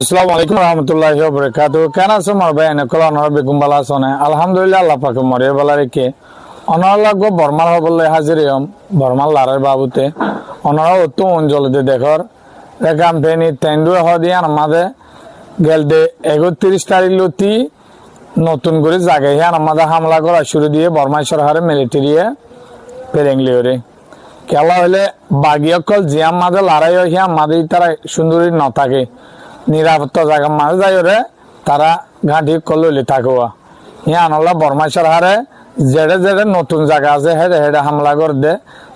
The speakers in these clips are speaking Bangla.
আসসালামু আলাইকুম রহমতুল্লাহি ওয়া বারাকাতুহু। কেন আছো মোর ভাই? এনেকল অনর বেগুম বালা আছনে? আলহামদুলিল্লাহ আল্লাহ পাকে মরে বালা রেখে অনর লাগবো বর্মাল হবলে হাজির হম বর্মাল লারের বাবুতে অনরা অত অঞ্চল দে দেখর ক্যাম্পেইনি তেন্ডু হদিয়ান আমাদের গেল দে 31 তারিখ লতি নতুন করে জায়গায় আমাদের হামলা করা শুরু দিয়ে বর্মা সরকারের মিলিটারিয়ে পেরেংলিওরে খেলা হলে বাগিয়কল যে আমাদের লড়াই হয় আমাদের তারা সুন্দরী ন থাকে নিরাপত্তা জায়গা মাঝে যাই রে তারা ঘাঁটি করলে থাকুয়া ইয়া নলা বর্মা সরকারে যেড়ে যেড়ে নতুন জায়গা আছে হেডে হেডে হামলা করে দে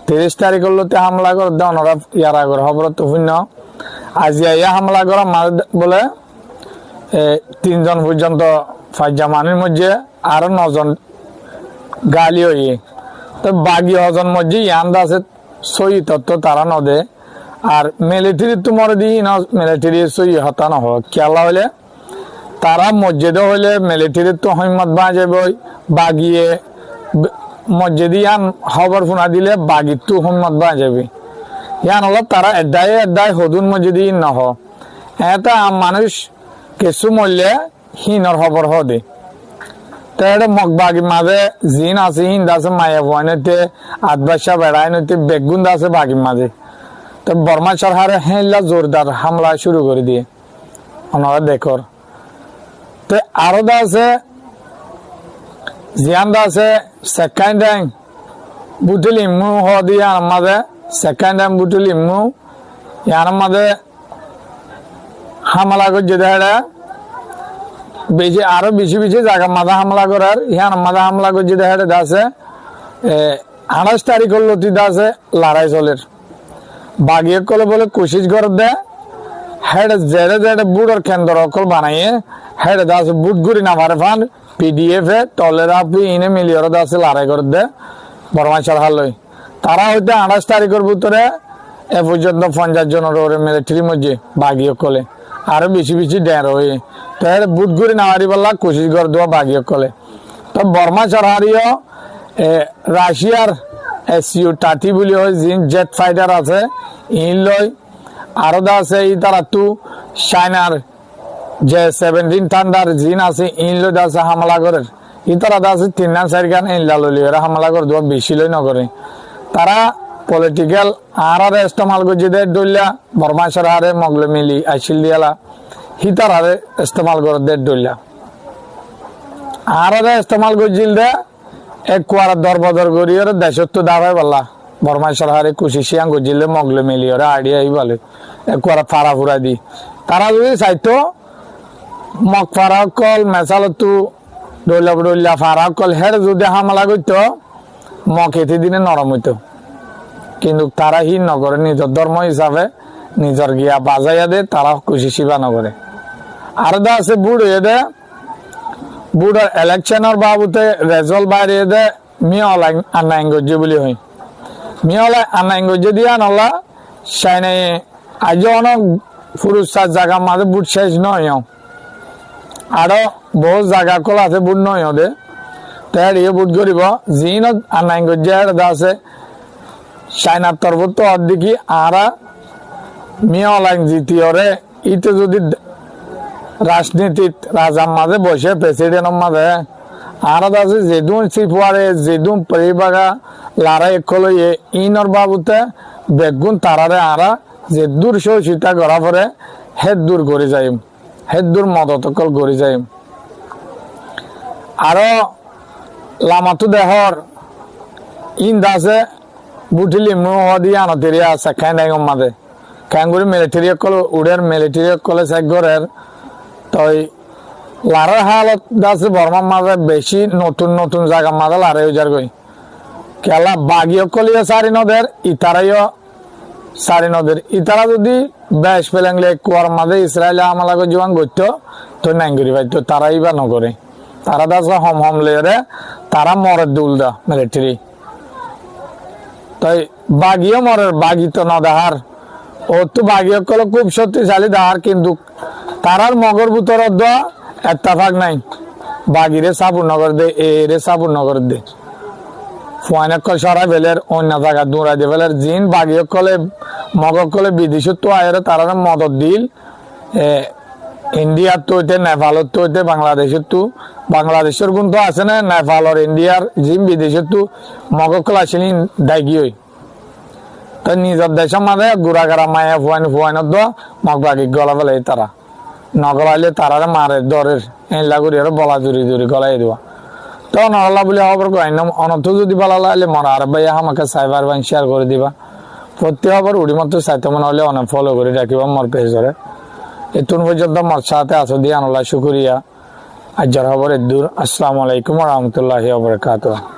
30 তারিখ হলতে হামলা করে দে অনরা ইয়ার আগর খবর তো শূন্য আজি ইয়া হামলা করা মাঝে বলে 3 জন পর্যন্ত ফাইজামানের মধ্যে আরো 9 জন গালি হয়ে তো বাকি হজন মধ্যে ইয়ান্দা আছে সই তত্ত্ব তারা নদে আর মিলিটারি তোমার দিই না মিলিটারি সই হতা না হোক খেলা হলে তারা মসজিদে হইলে মিলিটারি তো হিম্মত বাজেব বাগিয়ে মসজিদে ইয়ান খবর শোনা দিলে বাগির তো হিম্মত বাজেবে ইয়ান হলো তারা এডাই হদুন মসজিদে নহ এটা মানুষ কিছু মরলে হিনর খবর হদে তাহলে মগবাগি মাঝে জিন আছে হিন্দ আছে মায়া ভয়নেতে আদবাসা বেড়ায় নতে বেগুন আছে বাগির মাঝে তো বর্মা সরকারে হেলা জোরদার হামলা শুরু করে দিয়ে ওনারা দেখর তো আরো দা আছে জিয়ান দা আছে সেকেন্ড টাইম বুটলি ইমু হদিয়া আমাদের সেকেন্ড টাইম বুটলি ইমু ইয়ার মাঝে হামলা করছে দেখা বেশি আরো বেশি বেশি জায়গা মাথা হামলা করার ইহান মাথা হামলা করছে দেখা আছে 28 তারিখ লতি আছে লড়াই চলের বাগিয়ে কলে বলে কোশিশ করে দে হেড জেড়ে জেড়ে বুড়োর কেন্দ্র অকল বানাইয়ে হেড দাস বুট গুড়ি না মারে ফান পিডিএফ এ তলের আপনি ইনে মিলিয়র দাসে লড়াই করে দে বর্মা সরকার লই তারা হইতে 28 তারিখের ভিতরে এ পর্যন্ত 50 জনের ওরে মিলিটারির মধ্যে বাগিয়ে কলে আরো বেশি বেশি ডের হয়ে তাহলে বুট গুড়ি না মারি বললা কোশিশ করে দেওয়া বাগিয়ে কলে তো বর্মা সরকারিও রাশিয়ার SU-30 বলি হয় জিন জেট ফাইটার আছে ইন লই আরো দা আছে ই তারা তু চায়নার যে 17 থান্ডার জিন আছে ইন লই আছে হামলা করে ই তারা দা আছে 3-4 গান ইন লাললি এরা হামলা করে দেওয়া বেশি লই নগরে তারা পলিটিক্যাল আর ইস্তেমাল করছে দে ডইলা বর্মা সরকারে মগলে মিলি আইছিল দিয়ালা হি তারারে ইস্তেমাল করে দে ডইলা আর ইস্তেমাল করছিল দে এক কুয়ার দরবদর করি ওর দেশত তো দাবাই বললা বর্মা সরকারে কুশিসিয়াং গজিলে মগলে মিলি ওরা আইডিয়া বলে এক কুয়ার ফাড়া ফুরা দি তারা যদি চাইতো মগ ফাড়া কল মেসাল তু ডইলা ফাড়া কল হের যদি হামলা করতো মগ এতে দিনে নরম হইতো কিন্তু তারা হি নগরে নিজের ধর্ম হিসাবে নিজের গিয়া বাজাইয়া দে তারা কুশিসিবা নগরে আর দা আছে বুড় হয়ে দে বুড়ার ইলেকশনের বাবুতে রেজাল্ট বাইরে দে মিয়াল আনাইঙ্গজে বলি হয় মিয়াল আনাইঙ্গজে দিয়া নলা সাইনে আজ অনেক পুরুষার জায়গা মাঝে বুট শেষ নয় আরো বহু জায়গা কল আছে বুট নয় দে তাই ইয়ে বুট করিব জিন আনাইঙ্গজে আছে সাইনার তরফ তো অর্ধেকি আরা মিয়াল জিতিয়রে ইতে যদি রাজনীতিত রাজার মাঝে বসে প্রেসিডেন্টের মাঝে আর আছে যেদুন সিফুয়ারে যেদুন পরিবাগা লড়াই একলইয়ে ইনর বাবুতে বেগুন তারারে আরা যে দূর সীতা করা পরে হেদ দূর করে যাইম হেদ দূর মদতকল করে যাইম আরো লামাতু দেহর ইন দাসে বুটিলি মুহ দিয়ে আনতেরিয়া আছে খাই মাঝে ক্যাঙ্গুরি মিলিটারি কল উড়ের মিলিটারি কলে সেগরের তই লারের হালত আছে বর্মার মাঝে বেশি নতুন নতুন জায়গা মাঝে লারে উজার গই খেলা বাগিও কলিয়ে সারি নদের ইতারাইও সারি নদের ইতারা যদি বেশ পেলেংলে কুয়ার মাঝে ইসরায়েলে হামলা করে জীবন করতো তো নাঙ্গুরি পাইতো তারাই বা নগরে তারা দাস হম লেরে তারা মরে দুল দা মিলিটারি তাই বাগিও মরের বাগি তো ন দেহার ও তো বাগিও কলে খুব শক্তিশালী দেহার কিন্তু তারার মগর ভিতর এত্তাফাক নাই বাগিরে সাবুর নগর দে এরে সাবুর নগর দে ফুয়ানক সরাই ফেলের অন্য জায়গা দৌড়াই দিয়ে ফেলের জিন বাগিয়ে কলে মগর কলে বিদেশত তো আয়ের তারা মদত দিল ইন্ডিয়ার তো হইতে, নেপালত তো হইতে, বাংলাদেশের তো, বাংলাদেশের গুণ তো আছে না, নেপাল আর ইন্ডিয়ার জিম বিদেশের তো মগ ক্লাসিনী দাগি হই। তো নিজের দেশের মাঝে গুড়াগাড়া মায়া ফুয়াইনত দোয়া মগ বাকি গলা ফেলে তারা নগলাইলে তারারে মারে দরের এলা করি আর বলা জুরি জুরি গলাই দেওয়া। তো নরলা বলে খবর কই না অনর্থ যদি বলা লাইলে মরা আর ভাই আমাকে সাইবার বাইন শেয়ার করে দিবা। প্রত্যেক খবর উড়ি মতো চাইতে মনে হলে অনেক ফলো করে রাখিবা মোর পেজরে। এতুন পর্যন্ত মোর সাথে আছো দিয়ে আনলা শুকরিয়া। আজ খবর এদুর। আসসালামু আলাইকুম ওয়া রাহমাতুল্লাহি ওয়া বারাকাতুহু।